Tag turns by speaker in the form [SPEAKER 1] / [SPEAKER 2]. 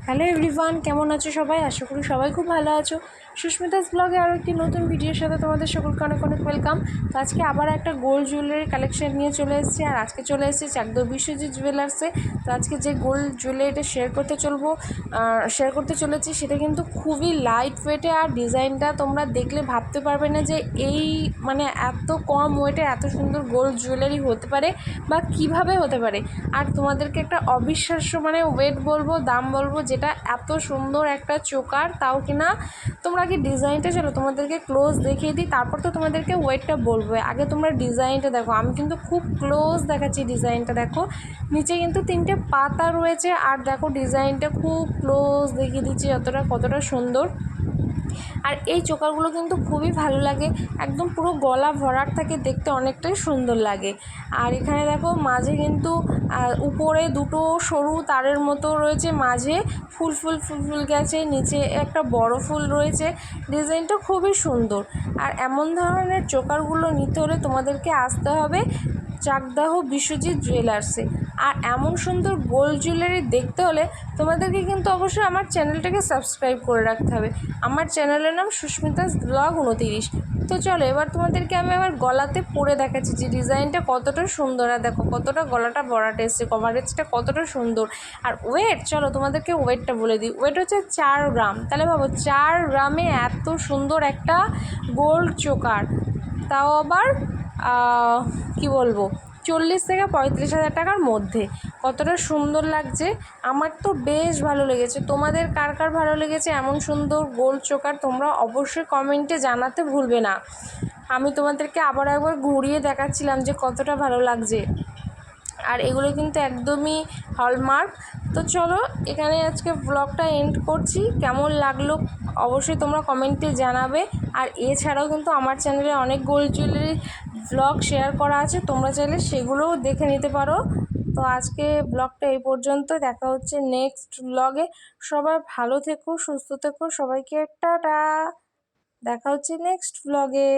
[SPEAKER 1] Hello everyone, কেমন আছো সবাই? আশা করি সবাই খুব ভালো আছো। সুস্মিতাস ব্লগে আরও একটি নতুন ভিডিওর সাথে তোমাদের সকলকে অনেক অনেক ওয়েলকাম। তো আজকে আবার একটা গোল্ড জুয়েলারি কালেকশন নিয়ে চলে এসেছি, আর আজকে চলে এসেছি চাকদহ বিশ্বজিৎ জুয়েলার্সে। তো আজকে যে গোল্ড জুয়েলারিটা শেয়ার করতে চলেছি সেটা কিন্তু খুবই লাইট ওয়েটে, আর ডিজাইনটা তোমরা দেখলে ভাবতে পারবে না যে এই এত কম ওয়েটে এত সুন্দর গোল্ড জুয়েলারি হতে পারে বা কিভাবে হতে পারে। আর তোমাদেরকে একটা অবিশ্বাস্য ওয়েট বলবো, দাম বলবো, যেটা এত সুন্দর একটা চোকার, তাও কিনা তোমরা কি ডিজাইনটা চলো তোমাদেরকে ক্লোজ দেখিয়ে দিই, তারপর তো তোমাদেরকে ওয়েটটা বলবো। আগে তোমরা ডিজাইনটা দেখো, আমি কিন্তু খুব ক্লোজ দেখাচ্ছি। ডিজাইনটা দেখো, নিচে কিন্তু 3টে পাতা রয়েছে, আর দেখো ডিজাইনটা খুব ক্লোজ দেখিয়ে দিচ্ছি কতটা সুন্দর। আর এই চোকারগুলো কিন্তু খুবই ভালো লাগে, একদম পুরো গলা ভরাট থাকে, দেখতে অনেকটাই সুন্দর লাগে। আর এখানে দেখো মাঝে কিন্তু উপরে দুটো সরু তারের মতো রয়েছে, মাঝে ফুল গেছে, নিচে একটা বড় ফুল রয়েছে। ডিজাইনটা খুবই সুন্দর। আর এমন ধরনের চোকারগুলো নিতে হলে তোমাদেরকে আসতে হবে চাকদহ বিশ্বজিৎ জুয়েলার্সে। আর এমন সুন্দর গোল্ড জুয়েলারি দেখতে হলে তোমাদেরকে কিন্তু অবশ্যই আমার চ্যানেলটাকে সাবস্ক্রাইব করে রাখতে হবে। আমার চ্যানেলের নাম সুস্মিতাস ব্লগ 29। তো চলো এবার তোমাদেরকে আমি আমার গলাতে পরে দেখাচ্ছি যে ডিজাইনটা কতটা সুন্দর। আর দেখো কতটা গলাটা ভরাট এসছে, কভারেজটা কতটা সুন্দর। আর ওয়েট, চলো তোমাদেরকে ওয়েটটা বলে দিই। ওয়েট হচ্ছে 4 গ্রাম। তাহলে ভাবো 4 গ্রামে এত সুন্দর একটা গোল্ড চোকার, তাও আবার কি বলবো 40 থেকে 35 হাজার টাকার মধ্যে। কতটা সুন্দর লাগছে, আমার তো বেশ ভালো লেগেছে। তোমাদের কার কার ভালো লেগেছে এমন সুন্দর গোল্ড চোকার, তোমরা অবশ্যই কমেন্টে জানাতে ভুলবে না। আমি তোমাদেরকে আবার একবার ঘুরিয়ে দেখাচ্ছিলাম যে কতটা ভালো লাগছে। আর এগুলো কিন্তু একদমই হলমার্ক। তো চলো এখানে আজকে ব্লগটা এন্ড করছি। কেমন লাগলো অবশ্যই তোমরা কমেন্টে জানাবে। আর এছাড়াও কিন্তু আমার চ্যানেলে অনেক গোল্ড জুয়েলারি ব্লগ শেয়ার করা আছে, তোমরা চাইলে সেগুলোও দেখে নিতে পারো। তো আজকে ব্লগটা এই পর্যন্ত, দেখা হচ্ছে নেক্সট ব্লগে। সবাই ভালো থেকো, সুস্থ থেকো, সবাইকে টাটা। দেখা হচ্ছে নেক্সট ব্লগে।